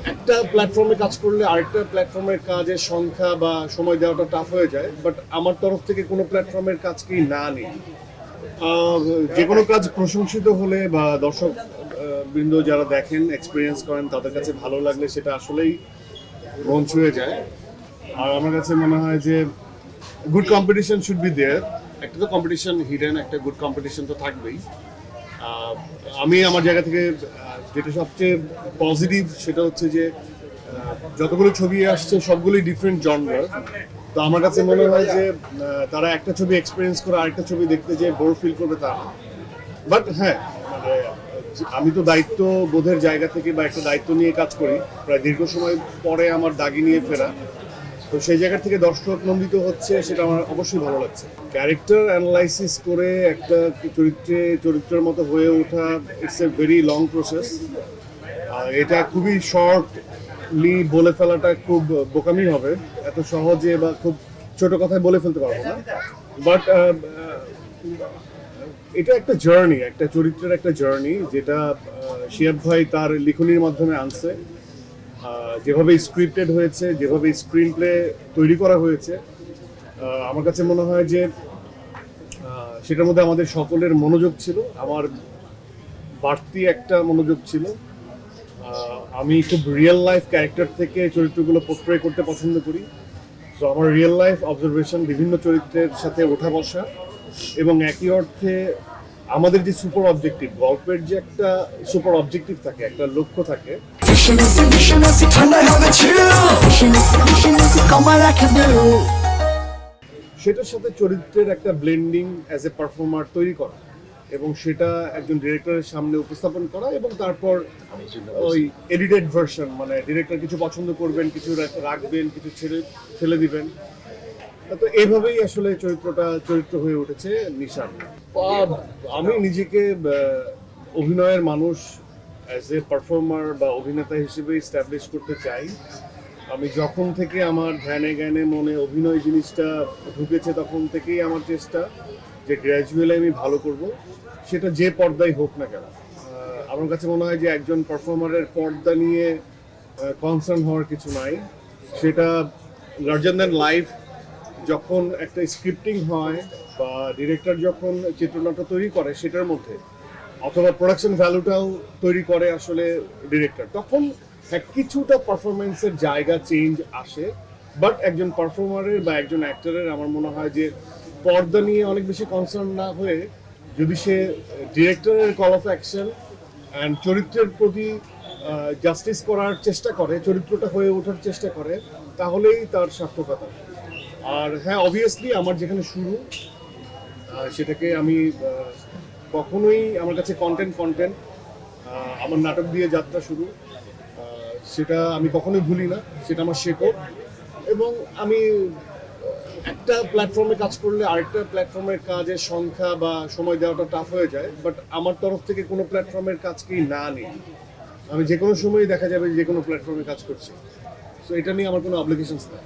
একটা প্ল্যাটফর্মে কাজ করলে আরেকটা প্ল্যাটফর্মের কাজের সংখ্যা বা সময় দেওয়াটা টাফ হয়ে যায়, বাট আমার তরফ থেকে কোনো প্ল্যাটফর্মের কাজকেই না নেই। যে কোনো কাজ প্রশংসিত হলে বা দর্শক বৃন্দ যারা দেখেন এক্সপিরিয়েন্স করেন তাদের কাছে ভালো লাগলে সেটা আসলেই মন ছুঁয়ে যায়। আর আমার কাছে মনে হয় যে good competition should be there. একটা তো কম্পিটিশন হিডেন, একটা গুড কম্পিটিশন তো থাকবেই। আমি আমার জায়গা থেকে যেটা সবচেয়ে পজিটিভ সেটা হচ্ছে যে যতগুলো ছবি আসছে সবগুলোই ডিফারেন্ট জনরার। তো আমার কাছে মনে হয় যে তারা একটা ছবি এক্সপিরিয়েন্স করে আরেকটা ছবি দেখতে যে বোর ফিল করবে তা না। বাট হ্যাঁ, মানে আমি তো দায়িত্ব বোধের জায়গা থেকে বা একটা দায়িত্ব নিয়ে কাজ করি, প্রায় দীর্ঘ সময় পরে আমার দাগি নিয়ে ফেরা। তো সেই জায়গা থেকে দর্শক নন্দিত হচ্ছে, সেটা আমার অবশ্যই ভালো লাগছে। ক্যারেক্টার অ্যানালাইসিস করে একটা চরিত্রের মতো হয়ে ওঠা, it's a very long process. এটা খুবই শর্টলি বলে ফেলাটা খুব বোকামি হবে, এত সহজে বা খুব ছোট কথায় বলে ফেলতে পারবো না। বাট এটা একটা জার্নি, একটা চরিত্রের একটা জার্নি, যেটা শিয়াব ভাই তার লিখনির মাধ্যমে আনছে। যেভাবে স্ক্রিপ্টেড হয়েছে, যেভাবে স্ক্রিন প্লে তৈরি করা হয়েছে, আমার কাছে মনে হয় যে সেটার মধ্যে আমাদের সকলের মনোযোগ ছিল। আমার বাড়তি একটা মনোযোগ ছিল। আমি খুব রিয়েল লাইফ ক্যারেক্টার থেকে চরিত্রগুলো পোর্ট্রে করতে পছন্দ করি। সো আমার রিয়েল লাইফ অবজারভেশন বিভিন্ন চরিত্রের সাথে ওঠা বসা, এবং একই অর্থে আমাদের যে সুপার অবজেক্টিভ, গল্পের যে একটা সুপার অবজেক্টিভ থাকে, একটা লক্ষ্য থাকে, সেটার সাথে চরিত্রের একটা ব্লেন্ডিং অ্যাজ এ পারফর্মার তৈরি করা, এবং সেটা একজন ডিরেক্টরের সামনে উপস্থাপন করা, এবং তারপর ওই এডিটেড ভার্সন, মানে ডিরেক্টর কিছু পছন্দ করবেন, কিছু রাখবেন, কিছু ছেড়ে ফেলে দিবেন। তো এইভাবেই আসলে চরিত্র হয়ে উঠেছে নিশান। আমি নিজেকে অভিনয়ের মানুষ, অ্যাজ এ পারফর্মার বা অভিনেতা হিসেবে এস্টাবলিশ করতে চাই। আমি যখন থেকে আমার ধ্যানে জ্ঞানে মনে অভিনয় জিনিসটা ঢুকেছে তখন থেকেই আমার চেষ্টা যে গ্র্যাজুয়ালি আমি ভালো করব, সেটা যে পর্দায় হোক না কেন। আমার কাছে মনে হয় যে একজন পারফর্মারের পর্দা নিয়ে কনসার্ন হওয়ার কিছু নাই। সেটা লার্জার দ্যান লাইফ যখন একটা স্ক্রিপ্টিং হয় বা ডিরেক্টর যখন চিত্রনাট্য তৈরি করে সেটার মধ্যে, অথবা প্রোডাকশন ভ্যালুটাও তৈরি করে আসলে ডিরেক্টর, তখন কিছুটা পারফরমেন্সের জায়গা চেঞ্জ আসে। বাট একজন পারফর্মারের বা একজন অ্যাক্টরের আমার মনে হয় যে পর্দা নিয়ে অনেক বেশি কনসার্ন না হয়ে যদি সে ডিরেক্টরের কল অফ অ্যাকশন অ্যান্ড চরিত্রের প্রতি জাস্টিস করার চেষ্টা করে, চরিত্রটা হয়ে ওঠার চেষ্টা করে, তাহলেই তার সার্থকতা। আর হ্যাঁ, অবভিয়াসলি আমার যেখানে শুরু, সেটাকে আমি কখনোই, আমার কাছে কন্টেন্ট, আমার নাটক দিয়ে যাত্রা শুরু, সেটা আমি কখনোই ভুলি না, সেটা আমার শেকড়। এবং আমি একটা প্ল্যাটফর্মে কাজ করলে আরেকটা প্ল্যাটফর্মের কাজের সংখ্যা বা সময় দেওয়াটা টাফ হয়ে যায়, বাট আমার তরফ থেকে কোনো প্ল্যাটফর্মের কাজকেই না নেই। আমি যে কোনো সময়ই দেখা যাবে যে কোনো প্ল্যাটফর্মে কাজ করছি। সো এটা নিয়ে আমার কোনো অব্লিগেশনস নেই।